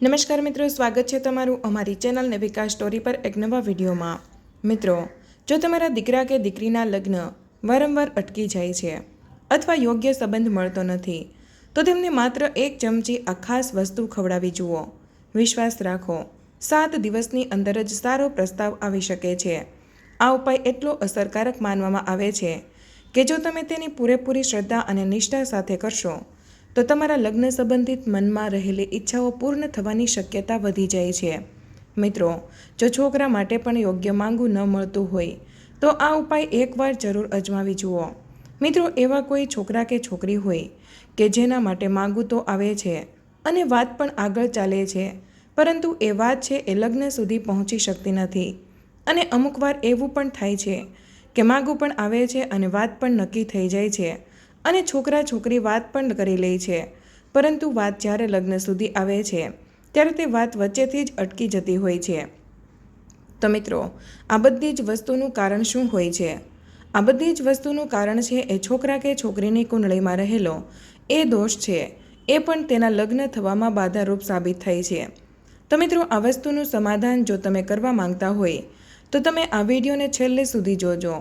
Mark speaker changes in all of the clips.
Speaker 1: નમસ્કાર મિત્રો, સ્વાગત છે તમારું અમારી ચેનલ નેવિકા સ્ટોરી પર એક નવા વિડીયોમાં। મિત્રો, જો તમારા દીકરા કે દીકરીના લગ્ન વારંવાર અટકી જાય છે અથવા યોગ્ય સંબંધ મળતો નથી, તો તેમને માત્ર એક ચમચી આ ખાસ વસ્તુ ખવડાવી જુઓ। વિશ્વાસ રાખો, 7 દિવસની અંદર જ સારો પ્રસ્તાવ આવી શકે છે। આ ઉપાય એટલો અસરકારક માનવામાં આવે છે કે જો તમે તેની પૂરેપૂરી શ્રદ્ધા અને નિષ્ઠા સાથે કરશો તો તમારા લગ્ન સંબંધિત મનમાં રહેલી ઈચ્છાઓ પૂર્ણ થવાની શક્યતા વધી જાય છે। મિત્રો, જો છોકરા માટે પણ યોગ્ય માંગું ન મળતું હોય તો આ ઉપાય એકવાર જરૂર અજમાવી જુઓ। મિત્રો, એવા કોઈ છોકરા કે છોકરી હોય કે જેના માટે માંગું તો આવે છે અને વાત પણ આગળ ચાલે છે, પરંતુ એ વાત છે એ લગ્ન સુધી પહોંચી શકતી નથી। અને અમુક વાર એવું પણ થાય છે કે માંગું પણ આવે છે અને વાત પણ નક્કી થઈ જાય છે અને છોકરા છોકરી વાત પણ કરી લે છે, પરંતુ વાત જ્યારે લગ્ન સુધી આવે છે ત્યારે તે વાત વચ્ચેથી જ અટકી જતી હોય છે। તો મિત્રો, આ બધી જ વસ્તુનું કારણ શું હોય છે? આ બધી જ વસ્તુનું કારણ છે એ છોકરા કે છોકરીની કુંડળીમાં રહેલો એ દોષ છે, એ પણ તેના લગ્ન થવામાં બાધારૂપ સાબિત થાય છે। તો મિત્રો, આ વસ્તુનું સમાધાન જો તમે કરવા માંગતા હોય તો તમે આ વિડીયોને છેલ્લે સુધી જોજો।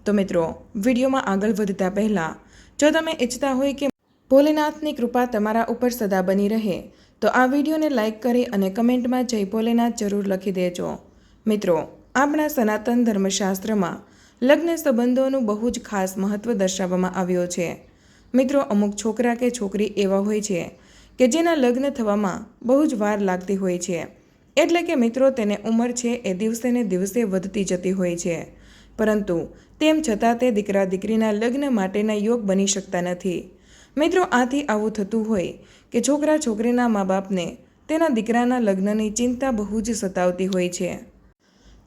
Speaker 1: તો મિત્રો, વિડીયોમાં આગળ વધતા પહેલાં જો તમે ઈચ્છતા હોય કે ભોલેનાથની કૃપા તમારા ઉપર સદા બની રહે તો આ વિડીયોને લાઇક કરી અને કમેન્ટમાં જય ભોલેનાથ જરૂર લખી દેજો। મિત્રો, આપણા સનાતન ધર્મશાસ્ત્રમાં લગ્ન સંબંધોનું બહુ જ ખાસ મહત્ત્વ દર્શાવવામાં આવ્યો છે। મિત્રો, અમુક છોકરા કે છોકરી એવા હોય છે કે જેના લગ્ન થવામાં બહુ જ વાર લાગતી હોય છે, એટલે કે મિત્રો તેને ઉંમર છે એ દિવસે ને દિવસે વધતી જતી હોય છે, પરંતુ તેમ છતાં તે દીકરા દીકરીના લગ્ન માટેના યોગ બની શકતા નથી। મિત્રો, આથી આવું થતું હોય કે છોકરા છોકરીના મા બાપને તેના દીકરાના લગ્નની ચિંતા બહુ જ સતાવતી હોય છે।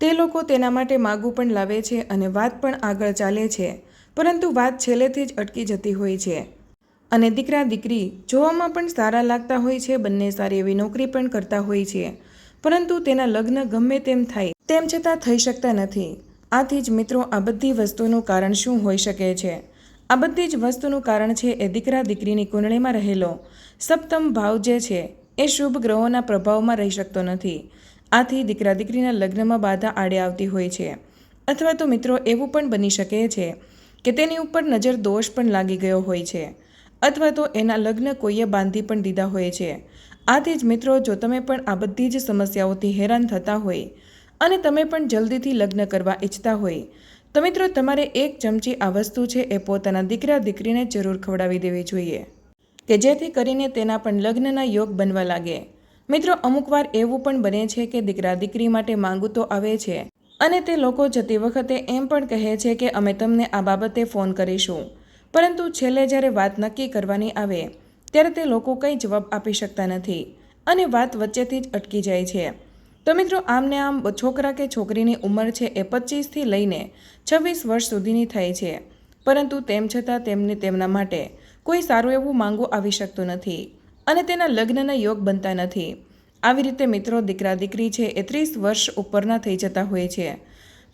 Speaker 1: તે લોકો તેના માટે માગું પણ લાવે છે અને વાત પણ આગળ ચાલે છે, પરંતુ વાત છેલ્લેથી જ અટકી જતી હોય છે અને દીકરા દીકરી જોવામાં પણ સારા લાગતા હોય છે, બંને સારી એવી નોકરી પણ કરતા હોય છે, પરંતુ તેના લગ્ન ગમે તેમ થાય તેમ છતાં થઈ શકતા નથી। આથી જ મિત્રો, આ બધી વસ્તુનું કારણ શું હોઈ શકે છે? આ બધી જ વસ્તુનું કારણ છે એ દીકરા દીકરીની કુંડળીમાં રહેલો સપ્તમ ભાવ જે છે એ શુભ ગ્રહોના પ્રભાવમાં રહી શકતો નથી। આથી દીકરા દીકરીના લગ્નમાં બાધા આડે આવતી હોય છે, અથવા તો મિત્રો એવું પણ બની શકે છે કે તેની ઉપર નજર દોષ પણ લાગી ગયો હોય છે, અથવા તો એના લગ્ન કોઈએ બાંધી પણ દીધા હોય છે। આથી જ મિત્રો, જો તમે પણ આ બધી જ સમસ્યાઓથી હેરાન થતા હોય અને તમે પણ જલ્દીથી લગ્ન કરવા ઈચ્છતા હોય તો મિત્રો તમારે એક ચમચી આ વસ્તુ છે એ પોતાના દીકરા દીકરીને જરૂર ખવડાવી દેવી જોઈએ કે જેથી કરીને તેના પણ લગ્નના યોગ બનવા લાગે। મિત્રો, અમુક વાર એવું પણ બને છે કે દીકરા દીકરી માટે માંગું તો આવે છે અને તે લોકો જતી વખતે એમ પણ કહે છે કે અમે તમને આ બાબતે ફોન કરીશું, પરંતુ છેલ્લે જ્યારે વાત નક્કી કરવાની આવે ત્યારે તે લોકો કંઈ જવાબ આપી શકતા નથી અને વાત વચ્ચેથી જ અટકી જાય છે। તો મિત્રો, આમને આમ છોકરા કે છોકરીની ઉંમર છે એ 25થી લઈને 26 વર્ષ સુધીની થાય છે, પરંતુ તેમ છતાં તેમને તેમના માટે કોઈ સારું એવું માંગું આવી શકતું નથી અને તેના લગ્નના યોગ બનતા નથી। આવી રીતે મિત્રો, દીકરા દીકરી છે એ 30 વર્ષ ઉપરના થઈ જતા હોય છે,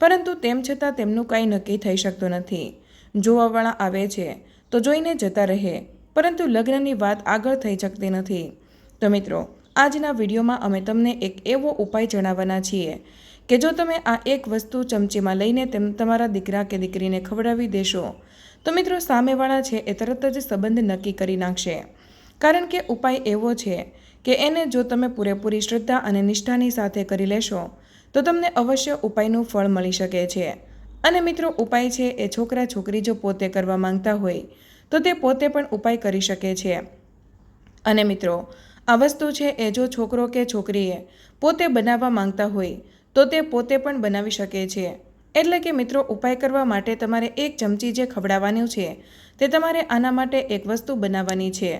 Speaker 1: પરંતુ તેમ છતાં તેમનું કાંઈ નક્કી થઈ શકતું નથી। જોવાવાળા આવે છે તો જોઈને જતા રહે, પરંતુ લગ્નની વાત આગળ થઈ શકતી નથી। તો મિત્રો, આજના વિડીયોમાં અમે તમને એક એવો ઉપાય જણાવવાના છીએ કે જો તમે આ એક વસ્તુ ચમચીમાં લઈને તમારા દીકરા કે દીકરીને ખવડાવી દેશો તો મિત્રો સામેવાળા છે એ તરત જ સંબંધ નક્કી કરી નાખશે, કારણ કે ઉપાય એવો છે કે એને જો તમે પૂરેપૂરી શ્રદ્ધા અને નિષ્ઠાની સાથે કરી લેશો તો તમને અવશ્ય ઉપાયનું ફળ મળી શકે છે। અને મિત્રો, ઉપાય છે એ છોકરા છોકરી જો પોતે કરવા માંગતા હોય તો તે પોતે પણ ઉપાય કરી શકે છે। અને મિત્રો, આ વસ્તુ છે એ જો છોકરો કે છોકરીએ પોતે બનાવવા માંગતા હોય તો તે પોતે પણ બનાવી શકે છે। એટલે કે મિત્રો, ઉપાય કરવા માટે તમારે એક ચમચી જે ખવડાવવાનું છે તે તમારે આના માટે એક વસ્તુ બનાવવાની છે।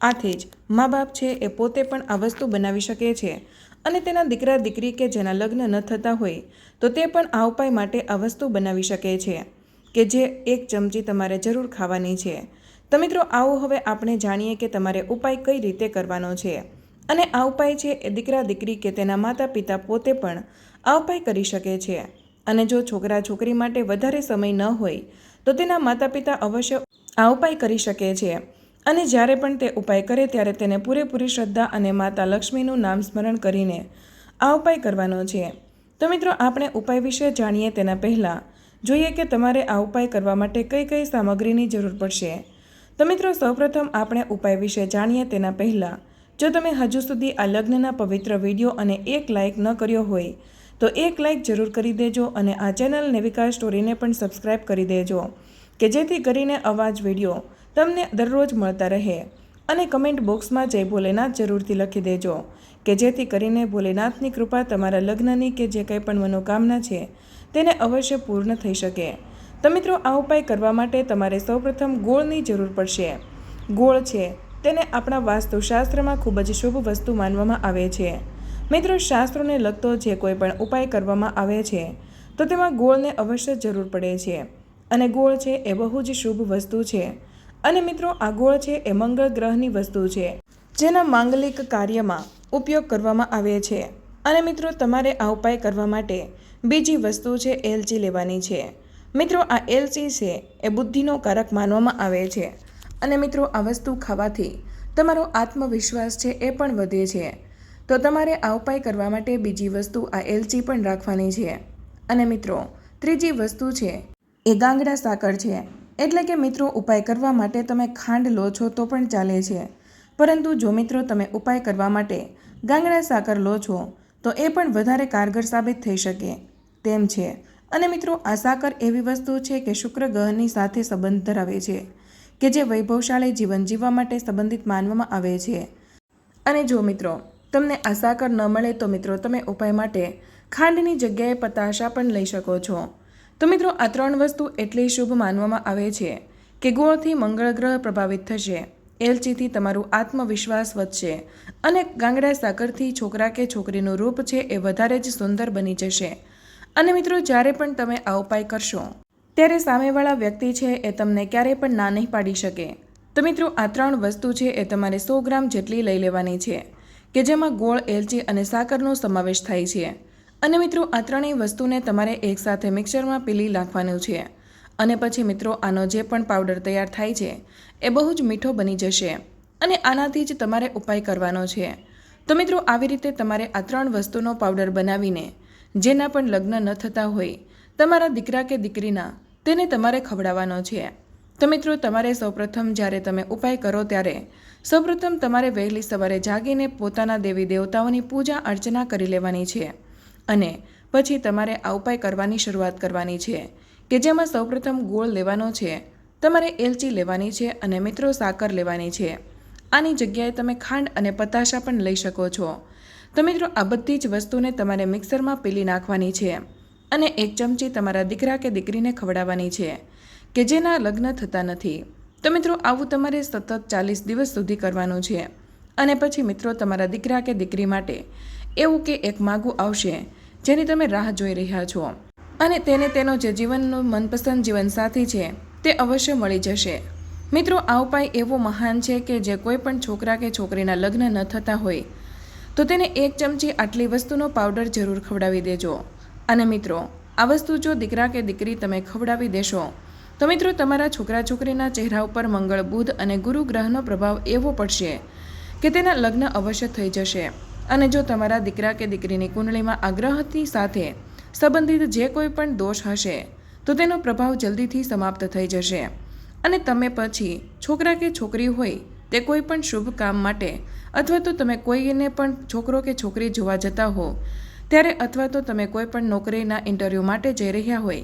Speaker 1: આથી જ મા બાપ છે એ પોતે પણ આ વસ્તુ બનાવી શકે છે અને તેના દીકરા દીકરી કે જેના લગ્ન ન થતા હોય તો તે પણ આ ઉપાય માટે આ વસ્તુ બનાવી શકે છે કે જે એક ચમચી તમારે જરૂર ખાવાની છે। તો મિત્રો, આવો હવે આપણે જાણીએ કે તમારે ઉપાય કઈ રીતે કરવાનો છે। અને આ ઉપાય છે એ દીકરા દીકરી કે તેના માતા પિતા પોતે પણ આ ઉપાય કરી શકે છે। અને જો છોકરા છોકરી માટે વધારે સમય ન હોય તો તેના માતા પિતા અવશ્ય આ ઉપાય કરી શકે છે। અને જ્યારે પણ તે ઉપાય કરે ત્યારે તેને પૂરેપૂરી શ્રદ્ધા અને માતા લક્ષ્મીનું નામ સ્મરણ કરીને આ ઉપાય કરવાનો છે. તો મિત્રો, આપણે ઉપાય વિશે જાણીએ તેના પહેલાં જોઈએ કે તમારે આ ઉપાય કરવા માટે કઈ કઈ સામગ્રીની જરૂર પડશે. તો મિત્રો, સૌપ્રથમ આપણે ઉપાય વિશે જાણીએ તેના પહેલાં જો તમે હજુ સુધી આ લગ્નના પવિત્ર વિડીયો અને એક લાઇક ન કર્યો હોય તો એક લાઇક જરૂર કરી દેજો અને આ ચેનલ નેવિકા સ્ટોરીને પણ સબસ્ક્રાઈબ કરી દેજો કે જેથી કરીને આવા જ વિડીયો તમને દરરોજ મળતા રહે. અને કમેન્ટ બોક્સમાં જય ભોલેનાથ જરૂરથી લખી દેજો કે જેથી કરીને ભોલેનાથની કૃપા તમારા લગ્નની કે જે કંઈ પણ મનોકામના છે તેને અવશ્ય પૂર્ણ થઈ શકે. તો મિત્રો, આ ઉપાય કરવા માટે તમારે સૌપ્રથમ ગોળની જરૂર પડશે. ગોળ છે તેને આપણા વાસ્તુશાસ્ત્રમાં ખૂબ જ શુભ વસ્તુ માનવામાં આવે છે. મિત્રો, શાસ્ત્રોને લગતો જે કોઈ પણ ઉપાય કરવામાં આવે છે તો તેમાં ગોળને અવશ્ય જરૂર પડે છે. અને ગોળ છે એ બહુ જ શુભ વસ્તુ છે. અને મિત્રો, આ ગોળ છે એ મંગળ ગ્રહની વસ્તુ છે જેના માંગલિક કાર્યમાં ઉપયોગ કરવામાં આવે છે. અને મિત્રો, તમારે આ ઉપાય કરવા માટે બીજી વસ્તુ છે એલચી લેવાની છે. મિત્રો, આ એલચી છે એ બુદ્ધિનો કારક માનવામાં આવે છે. અને મિત્રો, આ વસ્તુ ખાવાથી તમારો આત્મવિશ્વાસ છે એ પણ વધે છે. તો તમારે આ ઉપાય કરવા માટે બીજી વસ્તુ આ એલચી પણ રાખવાની છે. અને મિત્રો, ત્રીજી વસ્તુ છે એ ગાંગડા સાકર છે. એટલે કે મિત્રો, ઉપાય કરવા માટે તમે ખાંડ લો છો તો પણ ચાલે છે, પરંતુ જો મિત્રો તમે ઉપાય કરવા માટે ગાંગડા સાકર લો છો તો એ પણ વધારે કારગર સાબિત થઈ શકે તેમ છે. અને મિત્રો, આ સાકર એવી વસ્તુ છે કે શુક્ર ગ્રહની સાથે સંબંધ ધરાવે છે કે જે વૈભવશાળી જીવન જીવવા માટે સંબંધિત માનવામાં આવે છે. અને જો મિત્રો તમને આ સાકર ન મળે તો મિત્રો તમે ઉપાય માટે ખાંડની જગ્યાએ પતાશા પણ લઈ શકો છો. તો મિત્રો, આ ત્રણ વસ્તુ એટલી શુભ માનવામાં આવે છે કે ગોળથી મંગળ ગ્રહ પ્રભાવિત થશે, એલચીથી તમારું આત્મવિશ્વાસ વધશે અને ગાંગડા સાકરથી છોકરા કે છોકરીનું રૂપ છે એ વધારે જ સુંદર બની જશે. અને મિત્રો, જ્યારે પણ તમે આ ઉપાય કરશો ત્યારે સામેવાળા વ્યક્તિ છે એ તમને ક્યારેય પણ ના નહીં પાડી શકે. તો મિત્રો, આ ત્રણ વસ્તુ છે એ તમારે 100 ગ્રામ જેટલી લઈ લેવાની છે કે જેમાં ગોળ, એલચી અને સાકરનો સમાવેશ થાય છે. અને મિત્રો, આ ત્રણેય વસ્તુને તમારે એકસાથે મિક્સરમાં પીલી નાખવાનું છે. અને પછી મિત્રો, આનો જે પણ પાવડર તૈયાર થાય છે એ બહુ જ મીઠો બની જશે અને આનાથી જ તમારે ઉપાય કરવાનો છે. તો મિત્રો, આવી રીતે તમારે આ ત્રણ વસ્તુનો પાવડર બનાવીને જેના પણ લગ્ન ન થતા હોય તમારા દીકરા કે દીકરીના તેને તમારે ખવડાવવાનો છે. તો મિત્રો, તમારે સૌપ્રથમ જ્યારે તમે ઉપાય કરો ત્યારે સૌપ્રથમ તમારે વહેલી સવારે જાગીને પોતાના દેવી દેવતાઓની પૂજા અર્ચના કરી લેવાની છે. અને પછી તમારે આ ઉપાય કરવાની શરૂઆત કરવાની છે કે જેમાં સૌપ્રથમ ગોળ લેવાનો છે, તમારે એલચી લેવાની છે અને મિત્રો સાકર લેવાની છે. આની જગ્યાએ તમે ખાંડ અને પતાશા પણ લઈ શકો છો. તો મિત્રો, આ બધી જ વસ્તુને તમારે મિક્સરમાં પીલી નાખવાની છે અને 1 ચમચી તમારા દીકરા કે દીકરીને ખવડાવવાની છે કે જેના લગ્ન થતા નથી. તો મિત્રો, આવું તમારે સતત 40 દિવસ સુધી કરવાનું છે. અને પછી મિત્રો, તમારા દીકરા કે દીકરી માટે એવું કે એક માગું આવશે જેની તમે રાહ જોઈ રહ્યા છો અને તેને તેનો જે જીવનનો મનપસંદ જીવનસાથી છે તે અવશ્ય મળી જશે. મિત્રો, આ ઉપાય એવો મહાન છે કે જે કોઈ પણ છોકરા કે છોકરીના લગ્ન ન થતા હોય તો તેને 1 ચમચી આટલી વસ્તુનો પાવડર જરૂર ખવડાવી દેજો. અને મિત્રો, આ વસ્તુ જો દીકરા કે દીકરી તમે ખવડાવી દેશો તો મિત્રો, તમારા છોકરા છોકરીના ચહેરા ઉપર મંગળ, બુધ અને ગુરુ ગ્રહનો પ્રભાવ એવો પડશે કે તેના લગ્ન અવશ્ય થઈ જશે. અને જો તમારા દીકરા કે દીકરીની કુંડળીમાં આ ગ્રહની સાથે સંબંધિત જે કોઈ પણ દોષ હશે તો તેનો પ્રભાવ જલ્દીથી સમાપ્ત થઈ જશે. અને તમે પછી છોકરા કે છોકરી હોય તે કોઈ પણ શુભ કામ માટે અથવા તો તમે કોઈને પણ છોકરો કે છોકરી જોવા જતા હો ત્યારે, અથવા તો તમે કોઈ પણ નોકરીના ઇન્ટરવ્યૂ માટે જઈ રહ્યા હોય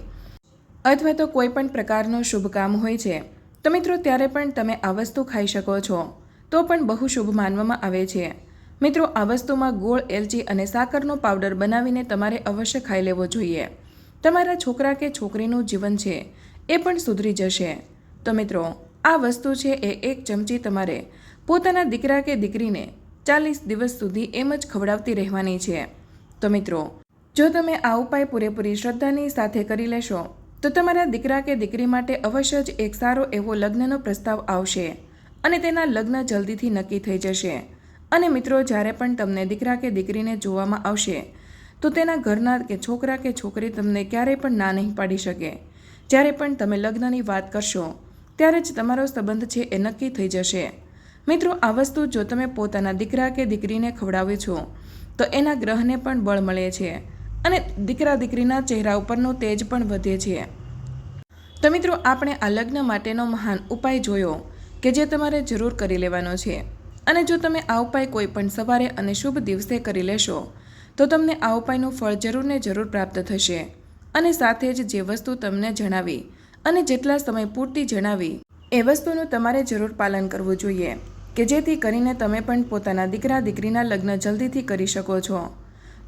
Speaker 1: અથવા તો કોઈ પણ પ્રકારનો શુભ કામ હોય છે તો મિત્રો ત્યારે પણ તમે આ વસ્તુ ખાઈ શકો છો તો પણ બહુ શુભ માનવામાં આવે છે. મિત્રો, આ વસ્તુમાં ગોળ, એલચી અને સાકરનો પાવડર બનાવીને તમારે અવશ્ય ખાઈ લેવો જોઈએ. તમારા છોકરા કે છોકરીનું જીવન છે એ પણ સુધરી જશે. તો મિત્રો, આ વસ્તુ છે એ 1 ચમચી તમારે પોતાના દીકરા કે દીકરીને 40 દિવસ સુધી એમ જ ખવડાવતી રહેવાની છે. તો મિત્રો, જો તમે આ ઉપાય પૂરેપૂરી શ્રદ્ધાની સાથે કરી લેશો તો તમારા દીકરા કે દીકરી માટે અવશ્ય જ એક સારો એવો લગ્નનો પ્રસ્તાવ આવશે અને તેના લગ્ન જલ્દીથી નક્કી થઈ જશે. અને મિત્રો, જ્યારે પણ તમને દીકરા કે દીકરીને જોવામાં આવશે તો તેના ઘરના કે છોકરા કે છોકરી તમને ક્યારેય પણ ના નહીં પાડી શકે. જ્યારે પણ તમે લગ્નની વાત કરશો ત્યારે જ તમારો સંબંધ છે એ નક્કી થઈ જશે. મિત્રો, આ વસ્તુ જો તમે પોતાના દીકરા કે દીકરીને ખવડાવો છો તો એના ગ્રહને પણ બળ મળે છે અને દીકરા દીકરીના ચહેરા ઉપરનો તેજ પણ વધે છે. તો મિત્રો, આપણે આ લગ્ન માટેનો મહાન ઉપાય જોયો કે જે તમારે જરૂર કરી લેવાનો છે. અને જો તમે આ ઉપાય કોઈ પણ સવારે અને શુભ દિવસે કરી લેશો તો તમને આ ઉપાયનું ફળ જરૂર ને જરૂર પ્રાપ્ત થશે. અને સાથે જ જે વસ્તુ તમને જણાવી અને જેટલા સમય પૂરતી જણાવી એ વસ્તુનું તમારે જરૂર પાલન કરવું જોઈએ કે જેથી કરીને તમે પણ પોતાના દીકરા દીકરીના લગ્ન જલ્દીથી કરી શકો છો.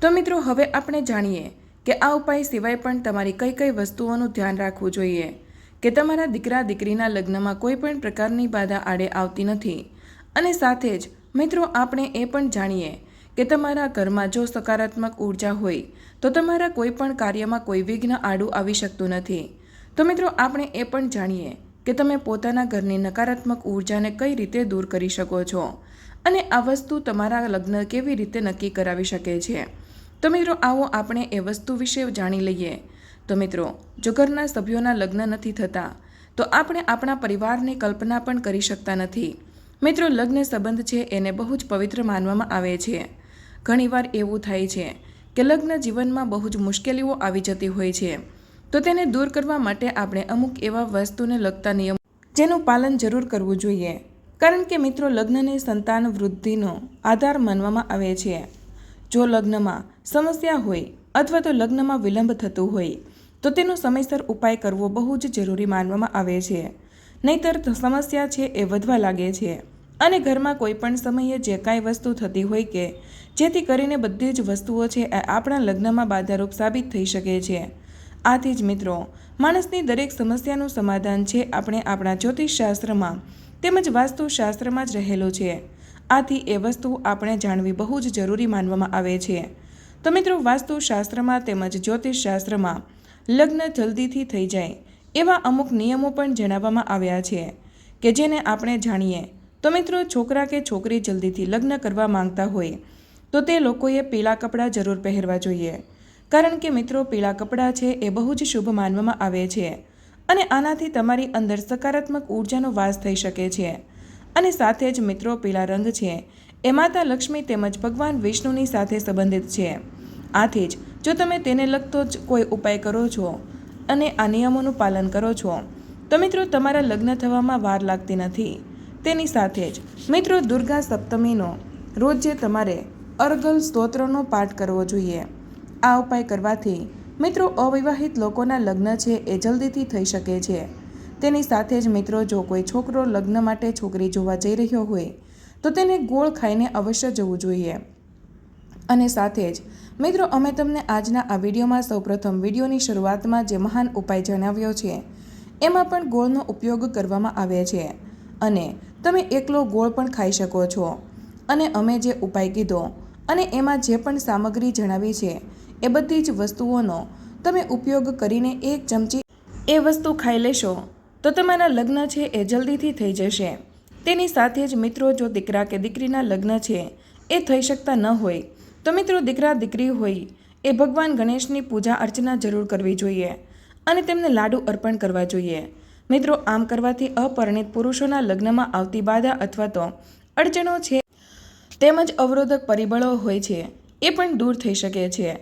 Speaker 1: તો મિત્રો, હવે આપણે જાણીએ કે આ ઉપાય સિવાય પણ તમારી કઈ કઈ વસ્તુઓનું ધ્યાન રાખવું જોઈએ કે તમારા દીકરા દીકરીના લગ્નમાં કોઈ પણ પ્રકારની બાધા આડે આવતી નથી. અને સાથે જ મિત્રો, આપણે એ પણ જાણીએ કે તમારા ઘરમાં જો સકારાત્મક ઉર્જા હોય તો તમારા કોઈ પણ કાર્યમાં કોઈ વિઘ્ન આડું આવી શકતું નથી. તો મિત્રો, આપણે એ પણ જાણીએ કે તમે પોતાના ઘરની નકારાત્મક ઉર્જાને કઈ રીતે દૂર કરી શકો છો અને આ વસ્તુ તમારા લગ્ન કેવી રીતે નક્કી કરાવી શકે છે. તો મિત્રો, આવો આપણે એ વસ્તુ વિશે જાણી લઈએ. તો મિત્રો, જો ઘરના સભ્યોના લગ્ન નથી થતા તો આપણે આપણા પરિવારની કલ્પના પણ કરી શકતા નથી. મિત્રો, લગ્ન સંબંધ છે એને બહુ જ પવિત્ર માનવામાં આવે છે. ઘણીવાર એવું થાય છે કે લગ્ન જીવનમાં બહુ જ મુશ્કેલીઓ આવી જતી હોય છે. તો તેને દૂર કરવા માટે આપણે અમુક એવા વસ્તુને લગતા નિયમો જેનું પાલન જરૂર કરવું જોઈએ. કારણ કે મિત્રો, લગ્નને સંતાન વૃદ્ધિનો આધાર માનવામાં આવે છે. જો લગ્નમાં સમસ્યા હોય અથવા તો લગ્નમાં વિલંબ થતું હોય તો તેનો સમયસર ઉપાય કરવો બહુ જ જરૂરી માનવામાં આવે છે. નહીંતર સમસ્યા છે એ વધવા લાગે છે અને ઘરમાં કોઈ પણ સમયે જે કાંઈ વસ્તુ થતી હોય કે જેથી કરીને બધી જ વસ્તુઓ છે એ આપણા લગ્નમાં બાધારૂપ સાબિત થઈ શકે છે. આથી જ મિત્રો, માણસની દરેક સમસ્યાનું સમાધાન છે આપણે આપણા જ્યોતિષશાસ્ત્રમાં તેમજ વાસ્તુશાસ્ત્રમાં જ રહેલું છે. આથી એ વસ્તુ આપણે જાણવી બહુ જ જરૂરી માનવામાં આવે છે. તો મિત્રો, વાસ્તુશાસ્ત્રમાં તેમજ જ્યોતિષશાસ્ત્રમાં લગ્ન જલ્દીથી થઈ જાય એવા અમુક નિયમો પણ જણાવવામાં આવ્યા છે કે જેને આપણે જાણીએ. તો મિત્રો, છોકરા કે છોકરી જલ્દીથી લગ્ન કરવા માંગતા હોય તો તે લોકોએ પીળા કપડાં જરૂર પહેરવા જોઈએ. કારણ કે મિત્રો, પીળા કપડાં છે એ બહુ જ શુભ માનવામાં આવે છે અને આનાથી તમારી અંદર સકારાત્મક ઉર્જાનો વાસ થઈ શકે છે. અને સાથે જ મિત્રો, પીળા રંગ છે એ માતા લક્ષ્મી તેમજ ભગવાન વિષ્ણુની સાથે સંબંધિત છે. આથી જ જો તમે તેને લગતો જ કોઈ ઉપાય કરો છો અને આ નિયમોનું પાલન કરો છો તો મિત્રો, તમારા લગ્ન થવામાં વાર લાગતી નથી. તેની સાથે જ મિત્રો, દુર્ગા સપ્તમીનો રોજ જે તમારે અર્ગલ સ્તોત્રનો પાઠ કરવો જોઈએ. આ ઉપાય કરવાથી મિત્રો, અવિવાહિત લોકોના લગ્ન છે એ જલ્દીથી થઈ શકે છે. તેની સાથે જ મિત્રો, જો કોઈ છોકરો લગ્ન માટે છોકરી જોવા જઈ રહ્યો હોય તો તેને ગોળ ખાઈને અવશ્ય જવું જોઈએ. અને સાથે જ મિત્રો, અમે તમને આજના આ વિડીયોમાં સૌપ્રથમ વિડીયોની શરૂઆતમાં જે મહાન ઉપાય જણાવ્યો છે એમાં પણ ગોળનો ઉપયોગ કરવામાં આવે છે અને તમે એકલો ગોળ પણ ખાઈ શકો છો. અને અમે જે ઉપાય કીધો અને એમાં જે પણ સામગ્રી જણાવી છે એ બધી જ વસ્તુઓનો તમે ઉપયોગ કરીને 1 ચમચી એ વસ્તુ ખાઈ લેશો તો તમારા લગ્ન છે એ જલ્દીથી થઈ જશે. તેની સાથે જ મિત્રો, જો દીકરા કે દીકરીના લગ્ન છે એ થઈ શકતા ન હોય તો મિત્રો, દીકરા દીકરી હોય એ ભગવાન ગણેશની પૂજા અર્ચના જરૂર કરવી જોઈએ અને તેમને લાડુ અર્પણ કરવા જોઈએ. મિત્રો, આમ કરવાથી અપરિણિત પુરુષોના લગ્નમાં આવતી બાધા અથવા તો અડચણો છે તેમજ અવરોધક પરિબળો હોય છે એ પણ દૂર થઈ શકે છે.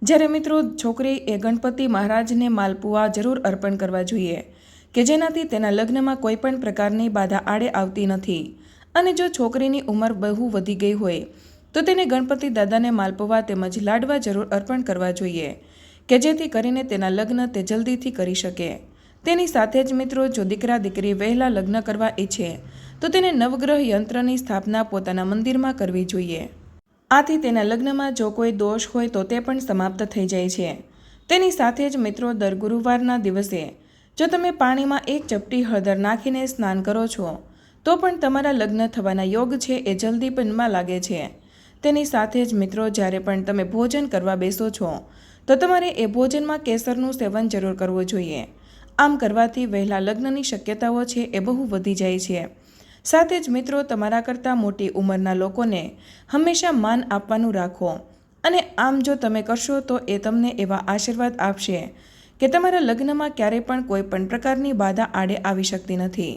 Speaker 1: જ્યારે મિત્રો, છોકરી એ ગણપતિ મહારાજને માલપુઆ જરૂર અર્પણ કરવા જોઈએ કે જેનાથી તેના લગ્નમાં કોઈ પણ પ્રકારની બાધા આડે આવતી નથી. અને જો છોકરીની ઉંમર બહુ વધી ગઈ હોય તો તેને ગણપતિ દાદાને માલપુઆ તેમજ લાડવા જરૂર અર્પણ કરવા જોઈએ કે જેથી કરીને તેના લગ્ન તે જલ્દીથી કરી શકે. તેની સાથે જ મિત્રો, જો દીકરા દીકરી વહેલા લગ્ન કરવા ઈચ્છે તો તેને નવગ્રહ યંત્રની સ્થાપના પોતાના મંદિરમાં કરવી જોઈએ. આથી તેના લગ્નમાં જો કોઈ દોષ હોય તો તે પણ સમાપ્ત થઈ જાય છે. તેની સાથે જ મિત્રો, દર ગુરુવારના દિવસે જો તમે પાણીમાં 1 ચપટી હળદર નાખીને સ્નાન કરો છો તો પણ તમારા લગ્ન થવાના યોગ છે એ જલ્દી પનમાં લાગે છે. તેની સાથે જ મિત્રો, જ્યારે પણ તમે ભોજન કરવા બેસો છો તો તમારે એ ભોજનમાં કેસરનું સેવન જરૂર કરવું જોઈએ. આમ કરવાથી વહેલા લગ્નની શક્યતાઓ છે એ બહુ વધી જાય છે. સાથે જ મિત્રો, તમારા કરતાં મોટી ઉંમરના લોકોને હંમેશા માન આપવાનું રાખો અને આમ જો તમે કરશો તો એ તમને એવા આશીર્વાદ આપશે કે તમારા લગ્નમાં ક્યારેય પણ કોઈ પણ પ્રકારની બાધા આડે આવી શકતી નથી.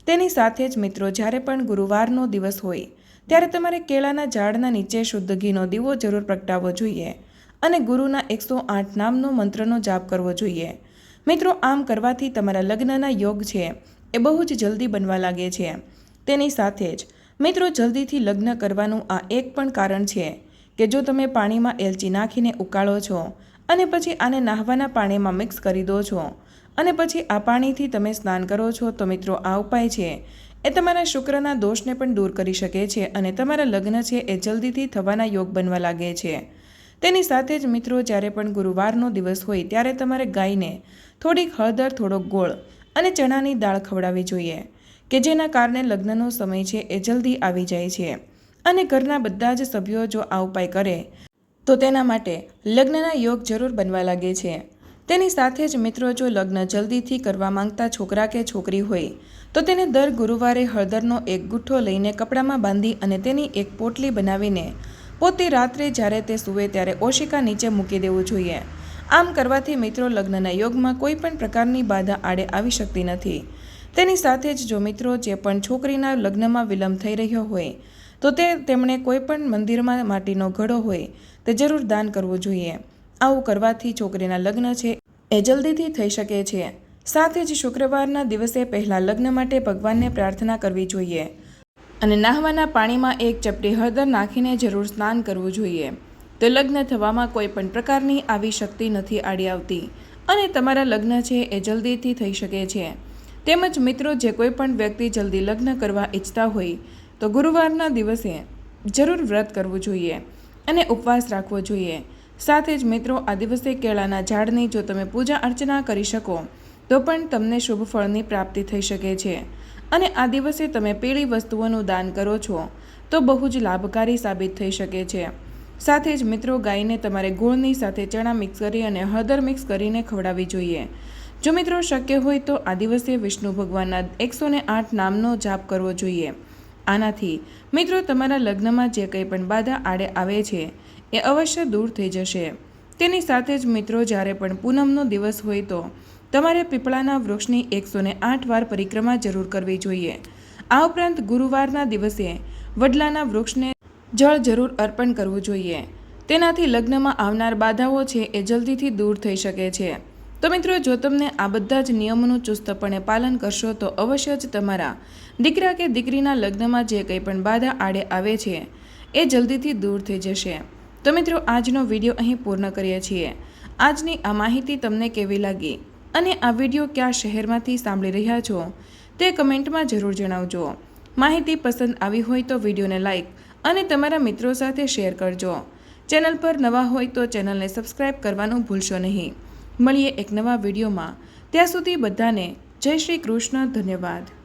Speaker 1: તેની સાથે જ મિત્રો, જ્યારે પણ ગુરુવારનો દિવસ હોય ત્યારે તમારે કેળાના ઝાડના નીચે શુદ્ધ ઘીનો દીવો જરૂર પ્રગટાવવો જોઈએ અને ગુરુના 108 નામનો મંત્રનો જાપ કરવો જોઈએ. મિત્રો, આમ કરવાથી તમારા લગ્નના યોગ છે એ બહુ જ જલ્દી બનવા લાગે છે. તેની સાથે જ મિત્રો, જલ્દીથી લગ્ન કરવાનું આ એક પણ કારણ છે કે જો તમે પાણીમાં એલચી નાખીને ઉકાળો છો અને પછી આને નહાવાના પાણીમાં મિક્સ કરી દો છો અને પછી આ પાણીથી તમે સ્નાન કરો છો, તો મિત્રો આ ઉપાય છે એ તમારા શુક્રના દોષને પણ દૂર કરી શકે છે અને તમારા લગ્ન છે એ જલ્દીથી થવાના યોગ બનવા લાગે છે. તેની સાથે જ મિત્રો, જ્યારે પણ ગુરુવારનો દિવસ હોય ત્યારે તમારે ગાયને થોડીક હળદર, થોડોક ગોળ અને ચણાની દાળ ખવડાવવી જોઈએ કે જેના કારણે લગ્નનો સમય છે એ જલ્દી આવી જાય છે. અને ઘરના બધા જ સભ્યો જો આ ઉપાય કરે તો તેના માટે લગ્નના યોગ જરૂર બનવા લાગે છે. તેની સાથે જ મિત્રો, જો લગ્ન જલ્દીથી કરવા માંગતા છોકરા કે છોકરી હોય તો તેને દર ગુરુવારે હળદરનો એક ગુઠ્ઠો લઈને કપડામાં બાંધી અને તેની એક પોટલી બનાવીને પોતે રાત્રે જ્યારે તે સૂવે ત્યારે ઓશિકા નીચે મૂકી દેવું જોઈએ. આમ કરવાથી મિત્રો, લગ્નના યોગમાં કોઈ પણ પ્રકારની બાધા આડે આવી શકતી નથી. તેની સાથે જ જો મિત્રો, જે પણ છોકરીના લગ્નમાં વિલંબ થઈ રહ્યો હોય તો તેમણે કોઈ પણ મંદિરમાં માટીનો ઘડો હોય તે જરૂર દાન કરવું જોઈએ. આવું કરવાથી છોકરીના લગ્ન છે એ જલ્દીથી થઈ શકે છે. સાથે જ શુક્રવારના દિવસે પહેલાં લગ્ન માટે ભગવાનને પ્રાર્થના કરવી જોઈએ અને નહાવાના પાણીમાં એક ચપટી હળદર નાખીને જરૂર સ્નાન કરવું જોઈએ. તો લગ્ન થવામાં કોઈ પણ પ્રકારની આવી શક્તિ નથી આડી આવતી અને તમારા લગ્ન છે એ જલ્દીથી થઈ શકે છે. તેમજ મિત્રો, જે કોઈ પણ વ્યક્તિ જલ્દી લગ્ન કરવા ઈચ્છતા હોય તો ગુરુવારના દિવસે જરૂર વ્રત કરવું જોઈએ અને ઉપવાસ રાખવો જોઈએ. સાથે જ મિત્રો, આ દિવસે કેળાના ઝાડની જો તમે પૂજા અર્ચના કરી શકો તો પણ તમને શુભ ફળની પ્રાપ્તિ થઈ શકે છે. અને આ દિવસે તમે પીળી વસ્તુઓનું દાન કરો છો તો બહુ જ લાભકારી સાબિત થઈ શકે છે. સાથે જ મિત્રો, ગાયને તમારે ગોળની સાથે ચણા મિક્સ કરી અને હળદર મિક્સ કરીને ખવડાવવી જોઈએ. જો મિત્રો શક્ય હોય તો આ દિવસે વિષ્ણુ ભગવાનના 108 નામનો જાપ કરવો જોઈએ. આનાથી મિત્રો, તમારા લગ્નમાં જે કંઈ પણ બાધા આડે આવે છે એ અવશ્ય દૂર થઈ જશે. તેની સાથે જ મિત્રો, જ્યારે પણ પૂનમનો દિવસ હોય તો તમારે પીપળાના વૃક્ષની 108 વાર પરિક્રમા જરૂર કરવી જોઈએ. આ ઉપરાંત ગુરુવારના દિવસે વડલાના વૃક્ષને જળ જરૂર અર્પણ કરવું જોઈએ. તેનાથી લગ્નમાં આવનાર બાધાઓ છે એ જલ્દીથી દૂર થઈ શકે છે. તો મિત્રો, જો તમને આ બધા જ નિયમોનું ચુસ્તપણે પાલન કરશો તો અવશ્ય જ તમારા દીકરા કે દીકરીના લગ્નમાં જે કંઈ પણ બાધા આડે આવે છે એ જલ્દીથી દૂર થઈ જશે. તો મિત્રો, આજનો વિડીયો અહીં પૂર્ણ કરીએ છીએ. આજની આ માહિતી તમને કેવી લાગી અને આ વિડીયો કયા શહેરમાંથી સાંભળી રહ્યા છો તે કમેન્ટમાં જરૂર જણાવજો. માહિતી પસંદ આવી હોય તો વિડીયોને લાઇક અને તમારા મિત્રો સાથે શેર કરજો. ચેનલ પર નવા હોય તો ચેનલને સબસ્ક્રાઇબ કરવાનું ભૂલશો નહીં. મળીએ એક નવા વિડીયોમાં. ત્યાં સુધી બધાને જય શ્રી કૃષ્ણ. ધન્યવાદ.